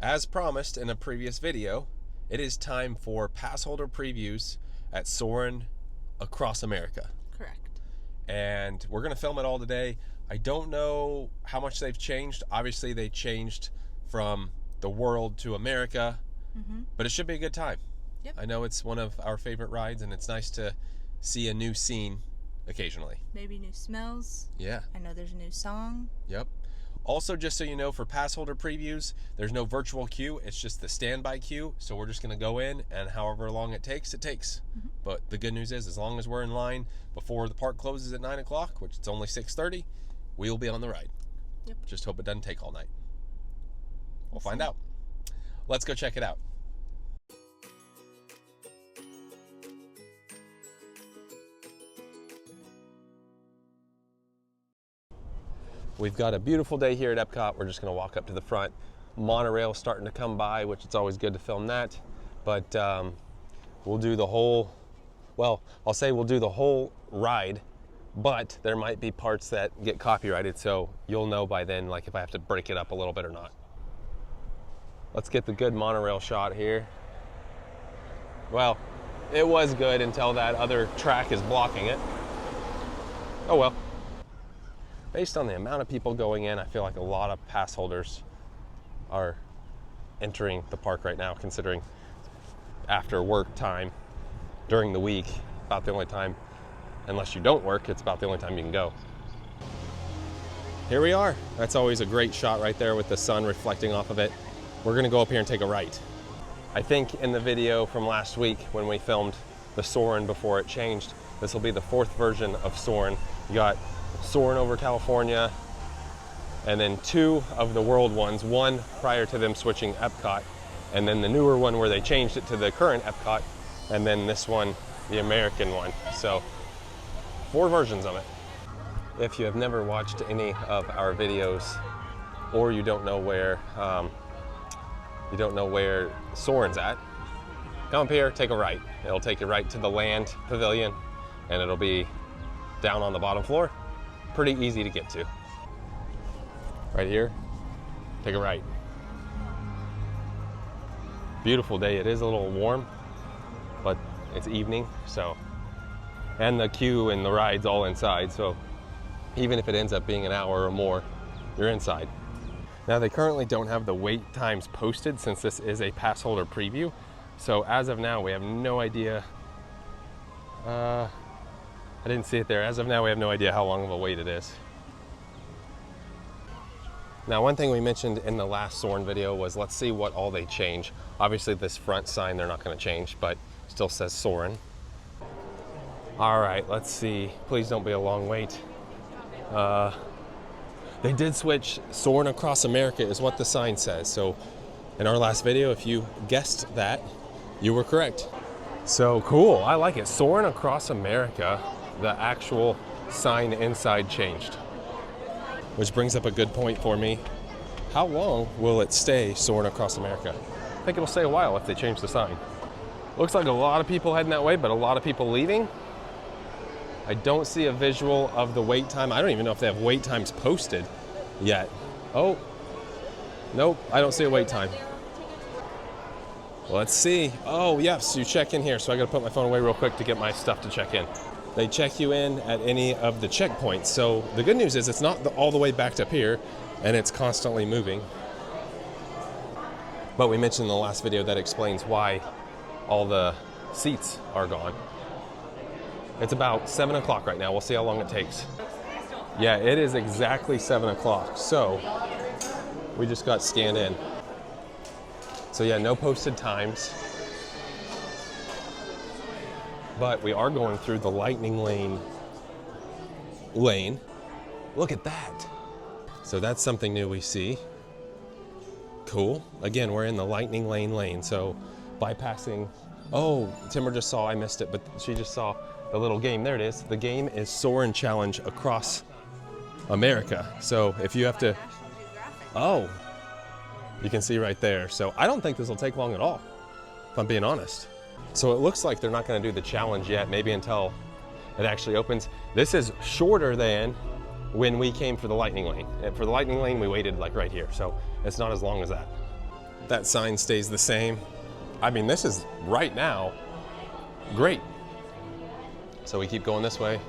As promised in a previous video, it is time for Passholder previews at Soarin Across America. Correct. And we're gonna film it all today. I don't know how much they've changed. Obviously they changed from the world to America, but it should be a good time. Yep. I know it's one of our favorite rides and it's nice to see a new scene occasionally. Maybe new smells. Yeah. I know there's a new song. Yep. Also, just so you know, for Passholder previews, there's no virtual queue. It's just the standby queue. So we're just going to go in, and however long it takes, it takes. But the good news is, as long as we're in line before the park closes at 9 o'clock, which it's only 6:30, we'll be on the ride. Yep. Just hope it doesn't take all night. We'll find out. Let's go check it out. We've got a beautiful day here at Epcot. We're just gonna walk up to the front. Monorail starting to come by, which it's always good to film that. But we'll do the whole, well, I'll say we'll do the whole ride, but there might be parts that get copyrighted, so you'll know by then, like, if I have to break it up a little bit or not. Let's get the good monorail shot here. Well, it was good until that other track is blocking it. Oh well. Based on the amount of people going in, I feel like a lot of pass holders are entering the park right now, considering after work time during the week, about the only time, unless you don't work, it's about the only time you can go. Here we are. That's always a great shot right there with the sun reflecting off of it. We're gonna go up here and take a right. I think in the video from last week when we filmed the Soarin before it changed, this will be the 4th version of Soarin. You got Soarin over California, and then 2 of the world ones, one prior to them switching Epcot, and then the newer one where they changed it to the current Epcot, and then this one, the American one. So 4 versions of it. If you have never watched any of our videos, or you don't know where Soarin's at, come up here, take a right. It'll take you right to the land pavilion, and it'll be down on the bottom floor. Pretty easy to get to. Right here, take a right. Beautiful day. It is a little warm, but it's evening, so, and the queue and the ride's all inside, so even if it ends up being an hour or more, you're inside. Now, they currently don't have the wait times posted since this is a pass holder preview, so as of now we have no idea. I didn't see it there. As of now, we have no idea how long of a wait it is. Now, one thing we mentioned in the last Soarin video was, let's see what all they change. Obviously, this front sign they're not going to change, but still says Soarin. All right, let's see. Please don't be a long wait. They did switch. Soarin Across America is what the sign says. So in our last video, if you guessed that, you were correct. So cool, I like it. Soarin Across America. The actual sign inside changed. Which brings up a good point for me. How long will it stay Soarin Across America? I think it'll stay a while if they change the sign. Looks like a lot of people heading that way, but a lot of people leaving. I don't see a visual of the wait time. I don't even know if they have wait times posted yet. Oh, nope, I don't see a wait time. Let's see. Oh, yes, you check in here. So I gotta put my phone away real quick to get my stuff to check in. They check you in at any of the checkpoints. So the good news is it's not all the way backed up here, and it's constantly moving. But we mentioned in the last video that explains why all the seats are gone. It's about 7 o'clock right now. We'll see how long it takes. Yeah, it is exactly 7 o'clock. So we just got scanned in. So yeah, no posted times. But we are going through the lightning lane. Look at that. So that's something new we see. Cool. Again, we're in the lightning lane. So bypassing, oh, Timber just saw, I missed it, but she just saw the little game. There it is. The game is Soarin Challenge Across America. So if you have to, oh, you can see right there. So I don't think this will take long at all, if I'm being honest. So it looks like they're not going to do the challenge yet, maybe until it actually opens. This is shorter than when we came for the lightning lane. And for the lightning lane, we waited like right here. So it's not as long as that. That sign stays the same. I mean, this is right now great. So we keep going this way.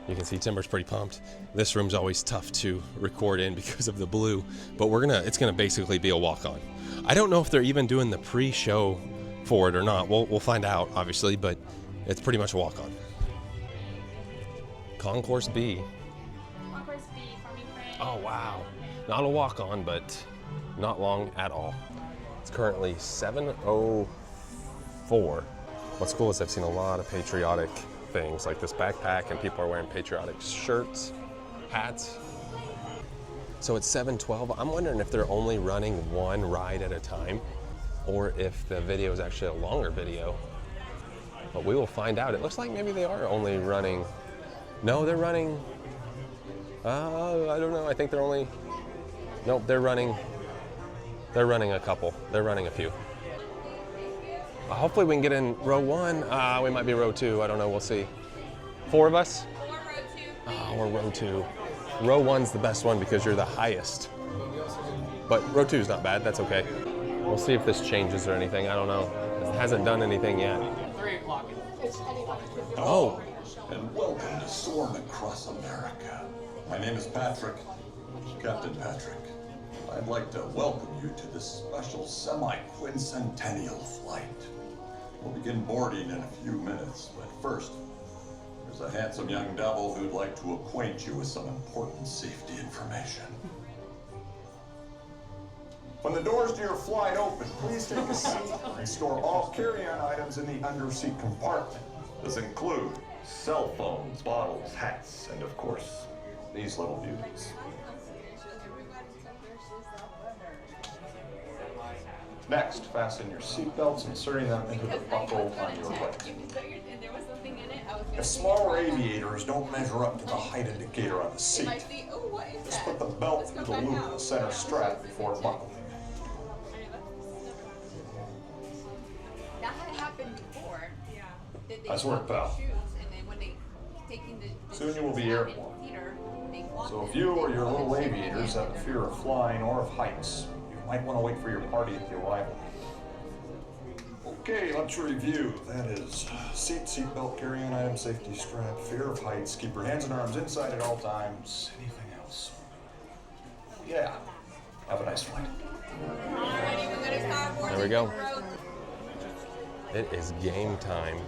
You can see Timber's pretty pumped. This room's always tough to record in because of the blue, but it's gonna basically be a walk-on. I don't know if they're even doing the pre-show for it or not. We'll find out, obviously, but it's pretty much a walk-on. Concourse B. Concourse B for me, friend. Oh, wow. Not a walk-on, but not long at all. It's currently 7:04. What's cool is I've seen a lot of patriotic things like this backpack, and people are wearing patriotic shirts, hats. So it's 7:12. I'm wondering if they're only running one ride at a time or if the video is actually a longer video. But we will find out. It looks like maybe they are only running. No, they're running. I don't know. I think they're only. Nope, they're running. They're running a couple. They're running a few. Hopefully we can get in row 1. We might be row 2. I don't know. We'll see. 4 of us? 4, row 2. Oh, we're row 2. Row 1's the best one because you're the highest. But row 2's not bad. That's okay. We'll see if this changes or anything. I don't know. It hasn't done anything yet. 3 o'clock. Oh. And welcome to Soarin Across America. My name is Patrick, Captain Patrick. I'd like to welcome you to this special semi-quincentennial flight. We'll begin boarding in a few minutes, but first, there's a handsome young devil who'd like to acquaint you with some important safety information. When the doors to your flight open, please take a seat and store all carry-on items in the under-seat compartment. This includes cell phones, bottles, hats, and of course, these little beauties. Next, fasten your seatbelts, inserting them into the buckle on your right. If smaller aviators don't measure up to the height indicator on the seat, just put the belt through the loop in the center strap before buckling. That had happened before. Nice work, pal. Shoes, and then when they taking the Soon you will be airborne. So if you or your little aviators have a fear of flying or of heights, you might want to wait for your party at the arrival. Okay, let's review. That is seatbelt, carry-on item, safety strap, fear of heights, keep your hands and arms inside at all times. Anything else? Yeah. Have a nice flight. Alrighty, we're gonna start boarding. There we go. Row It is game time.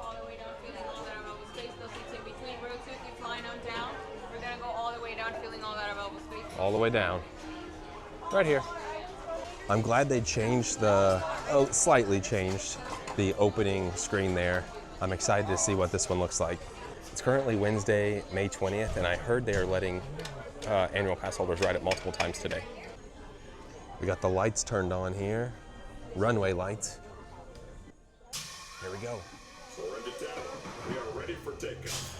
all the way down, feeling all that available space. Those seats in between. Row 2, keep flying on down. We're gonna go all the way down, feeling all that available space. All the way down. Right here. I'm glad they changed slightly changed the opening screen there. I'm excited to see what this one looks like. It's currently Wednesday, May 20th, and I heard they are letting annual pass holders ride it multiple times today. We got the lights turned on here, runway lights. Here we go. Surrender down. We are ready for takeoff.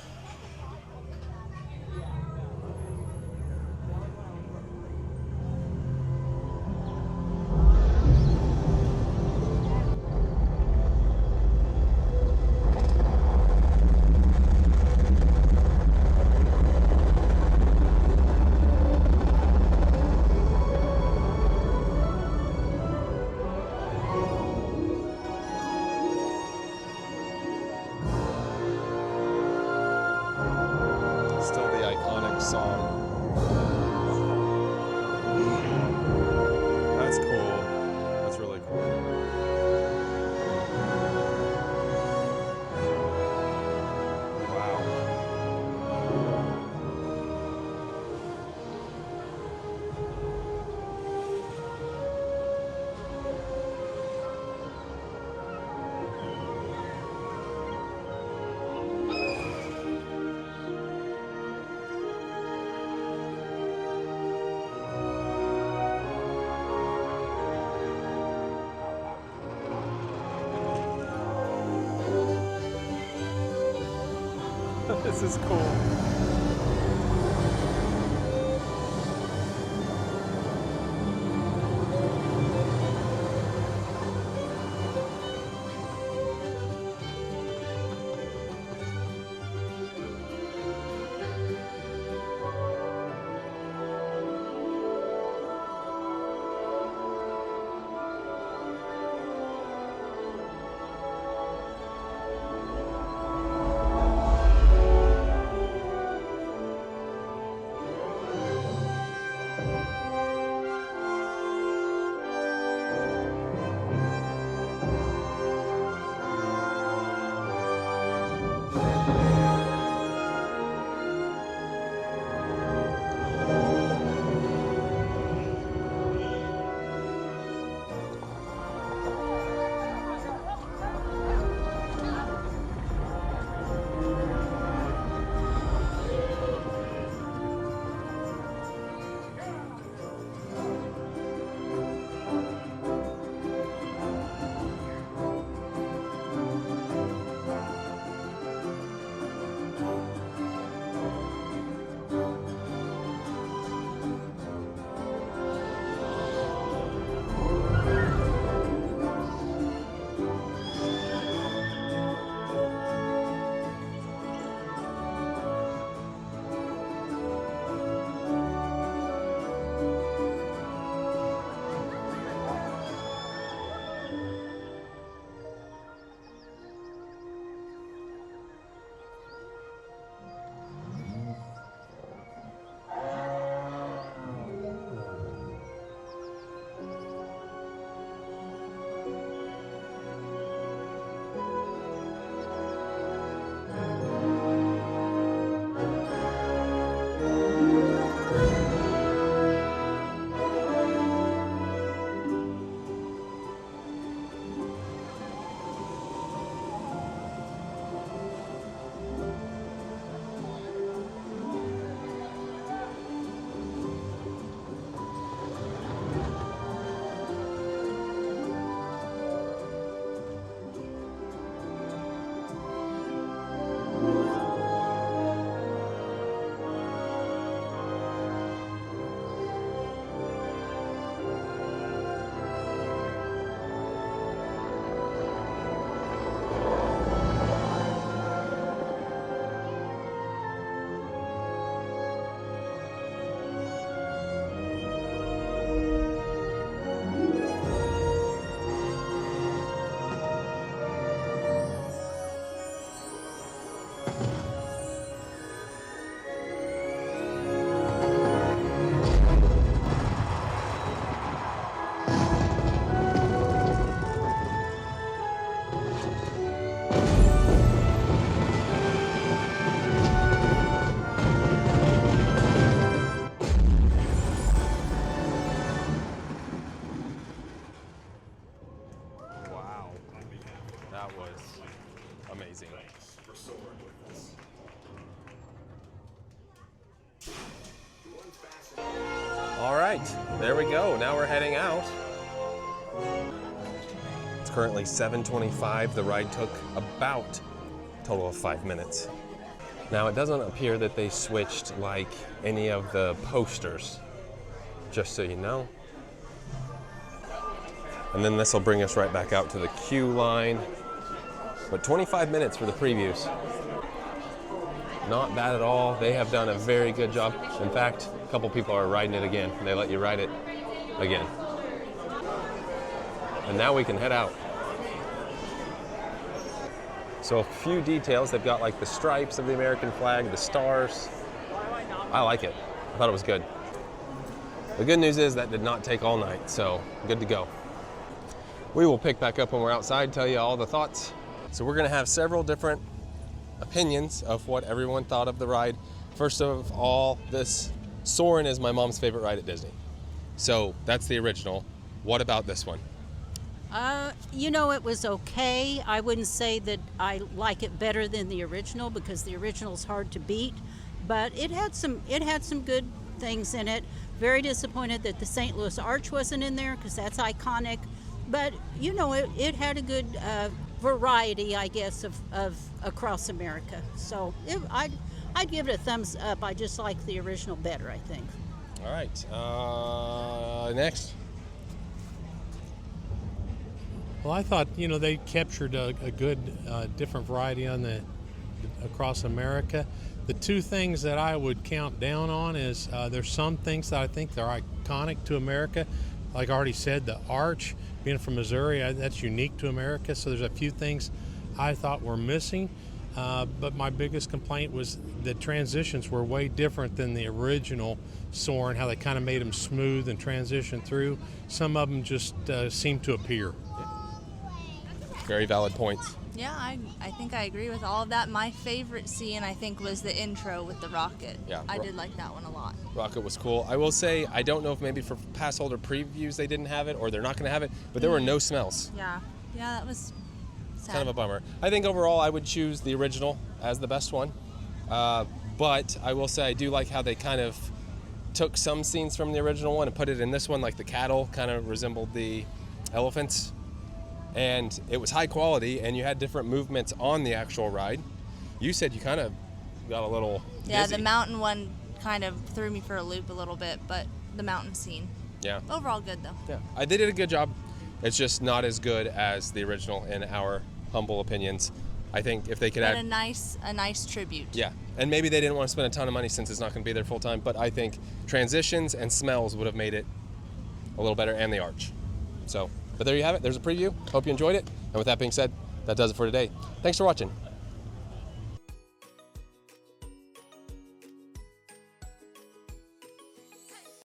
Still the iconic song. That's cool. That's really cool. Wow. This is cool. there we go. Now we're heading out. It's currently 7:25. The ride took about a total of 5 minutes. Now it doesn't appear that they switched like any of the posters, just so you know. And then this will bring us right back out to the queue line. But 25 minutes for the previews. Not bad at all. They have done a very good job. In fact, a couple people are riding it again. They let you ride it again. And now we can head out. So a few details. They've got like the stripes of the American flag, the stars. I like it. I thought it was good. The good news is that did not take all night, so good to go. We will pick back up when we're outside, tell you all the thoughts. So we're gonna have several different opinions of what everyone thought of the ride. First of all, this Soarin' is my mom's favorite ride at Disney. So that's the original. What about this one? You know, it was okay. I wouldn't say that I like it better than the original because the original's hard to beat, but it had some good things in it. Very disappointed that the St. Louis Arch wasn't in there because that's iconic. But you know, it had a good variety, I guess, of across America. So I'd give it a thumbs up. I just like the original better, I think. All right, next. Well, I thought, you know, they captured a good different variety on the across America. The two things that I would count down on is there's some things that I think they're iconic to America. Like I already said, the arch, being from Missouri, that's unique to America. So there's a few things I thought were missing. But my biggest complaint was the transitions were way different than the original Soarin', how they kind of made them smooth and transition through. Some of them just seemed to appear. Very valid points. Yeah, I think I agree with all of that. My favorite scene, I think, was the intro with the rocket. Yeah, I did like that one a lot. Rocket was cool. I will say, I don't know if maybe for Passholder previews they didn't have it or they're not going to have it, but there were no smells. Yeah, that was sad. Kind of a bummer. I think overall I would choose the original as the best one. But I will say I do like how they kind of took some scenes from the original one and put it in this one, like the cattle kind of resembled the elephants. And it was high quality, and you had different movements on the actual ride. You said you kind of got a little Yeah, dizzy. the mountain one kind of threw me for a loop a little bit, but the mountain scene. Yeah. Overall good, though. Yeah. They did a good job. It's just not as good as the original in our humble opinions. I think if they could But add... a nice tribute. Yeah, and maybe they didn't want to spend a ton of money since it's not going to be there full time, but I think transitions and smells would have made it a little better, and the arch. So... But there you have it. There's a preview. Hope you enjoyed it. And with that being said, that does it for today. Thanks for watching.